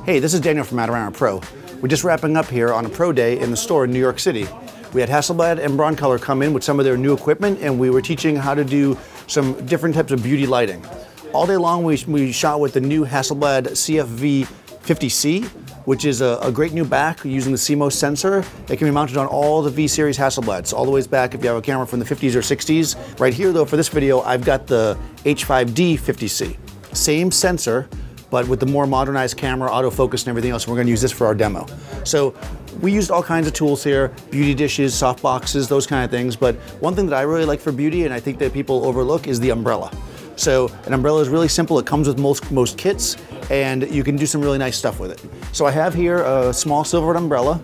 Hey, this is Daniel from Adorama Pro. We're just wrapping up here on a pro day in the store in New York City. We had Hasselblad and Broncolor come in with some of their new equipment, and we were teaching how to do some different types of beauty lighting. All day long we shot with the new Hasselblad H5D-50c, which is a great new back using the CMOS sensor. It can be mounted on all the V-series Hasselblads, all the ways back if you have a camera from the 50s or 60s. Right here though, for this video, I've got the H5D-50c. Same sensor, but with the more modernized camera, autofocus and everything else. We're gonna use this for our demo. So we used all kinds of tools here, beauty dishes, soft boxes, those kind of things. But one thing that I really like for beauty, and I think that people overlook, is the umbrella. So an umbrella is really simple. It comes with most kits, and you can do some really nice stuff with it. So I have here a small silvered umbrella,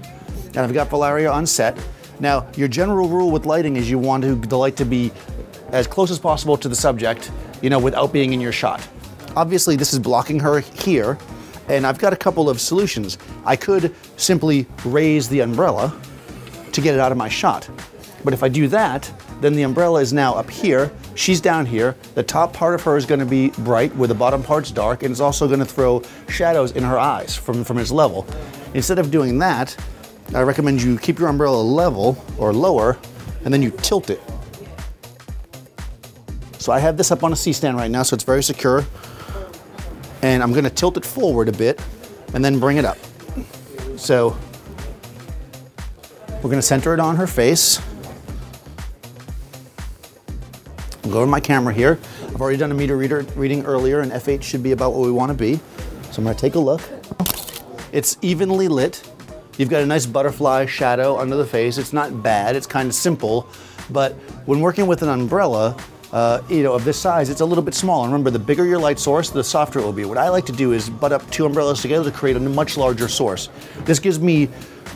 and I've got Valeria on set. Now, your general rule with lighting is you want the light to be as close as possible to the subject, without being in your shot. Obviously, this is blocking her here, and I've got a couple of solutions. I could simply raise the umbrella to get it out of my shot. But if I do that, then the umbrella is now up here, she's down here, the top part of her is gonna be bright where the bottom part's dark, and it's also gonna throw shadows in her eyes from its level. Instead of doing that, I recommend you keep your umbrella level or lower, and then you tilt it. So I have this up on a C-stand right now, so it's very secure. And I'm gonna tilt it forward a bit and then bring it up. So we're gonna center it on her face. I'll go over my camera here. I've already done a meter reading earlier, and f8 should be about what we wanna be. So I'm gonna take a look. It's evenly lit. You've got a nice butterfly shadow under the face. It's not bad, it's kind of simple, but when working with an umbrella, of this size, it's a little bit small. And remember, the bigger your light source, the softer it will be. What I like to do is butt up two umbrellas together to create a much larger source. This gives me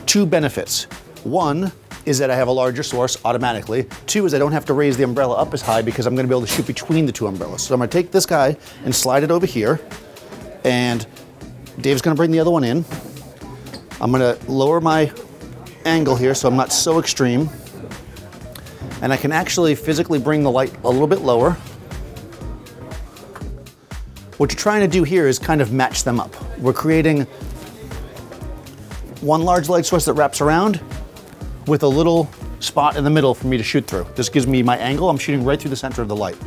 two benefits. One is that I have a larger source automatically. Two is I don't have to raise the umbrella up as high because I'm gonna be able to shoot between the two umbrellas. So I'm gonna take this guy and slide it over here, and Dave's gonna bring the other one in. I'm gonna lower my angle here so I'm not so extreme. And I can actually physically bring the light a little bit lower. What you're trying to do here is kind of match them up. We're creating one large light source that wraps around with a little spot in the middle for me to shoot through. This gives me my angle. I'm shooting right through the center of the light.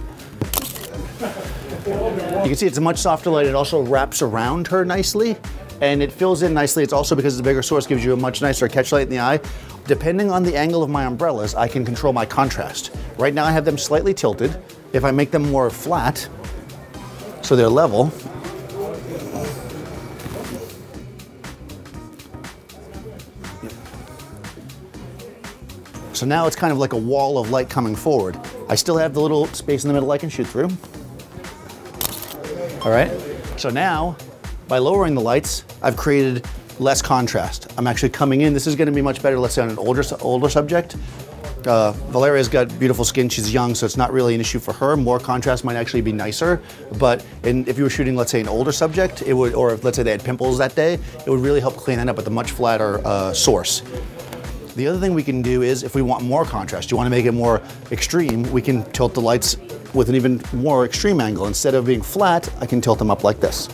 You can see it's a much softer light. It also wraps around her nicely, and it fills in nicely. It's also, because it's a bigger source, gives you a much nicer catch light in the eye. Depending on the angle of my umbrellas, I can control my contrast. Right now I have them slightly tilted. If I make them more flat, so they're level, so now it's kind of like a wall of light coming forward. I still have the little space in the middle I can shoot through. All right, so now, by lowering the lights, I've created less contrast. I'm actually coming in. This is gonna be much better, let's say, on an older subject. Valeria's got beautiful skin, she's young, so it's not really an issue for her. More contrast might actually be nicer, but if you were shooting, let's say, an older subject, it would, or if, let's say, they had pimples that day, it would really help clean that up with a much flatter source. The other thing we can do is, if we want more contrast, you wanna make it more extreme, we can tilt the lights with an even more extreme angle. Instead of being flat, I can tilt them up like this.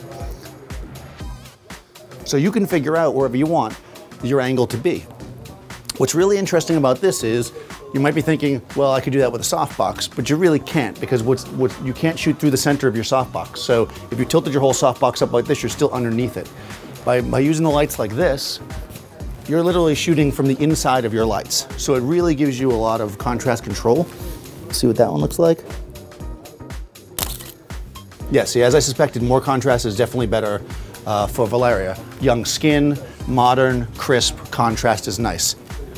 So you can figure out wherever you want your angle to be. What's really interesting about this is, you might be thinking, well, I could do that with a softbox, but you really can't, because you can't shoot through the center of your softbox. So if you tilted your whole softbox up like this, you're still underneath it. By using the lights like this, you're literally shooting from the inside of your lights. So it really gives you a lot of contrast control. Let's see what that one looks like. Yeah, see, as I suspected, more contrast is definitely better for Valeria. Young skin, modern, crisp, contrast is nice.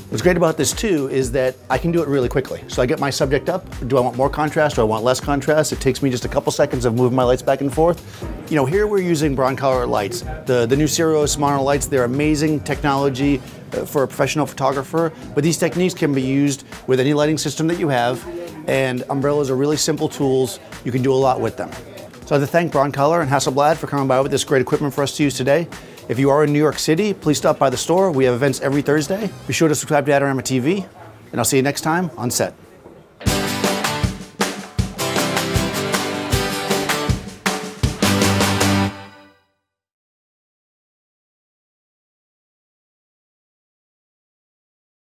What's great about this too is that I can do it really quickly. So I get my subject up. Do I want more contrast? Do I want less contrast? It takes me just a couple seconds of moving my lights back and forth. Here we're using Broncolor lights. The new Siros monolights, they're amazing technology for a professional photographer, but these techniques can be used with any lighting system that you have, and umbrellas are really simple tools. You can do a lot with them. So I'd like to thank Broncolor and Hasselblad for coming by with this great equipment for us to use today. If you are in New York City, please stop by the store. We have events every Thursday. Be sure to subscribe to Adorama TV, and I'll see you next time on set.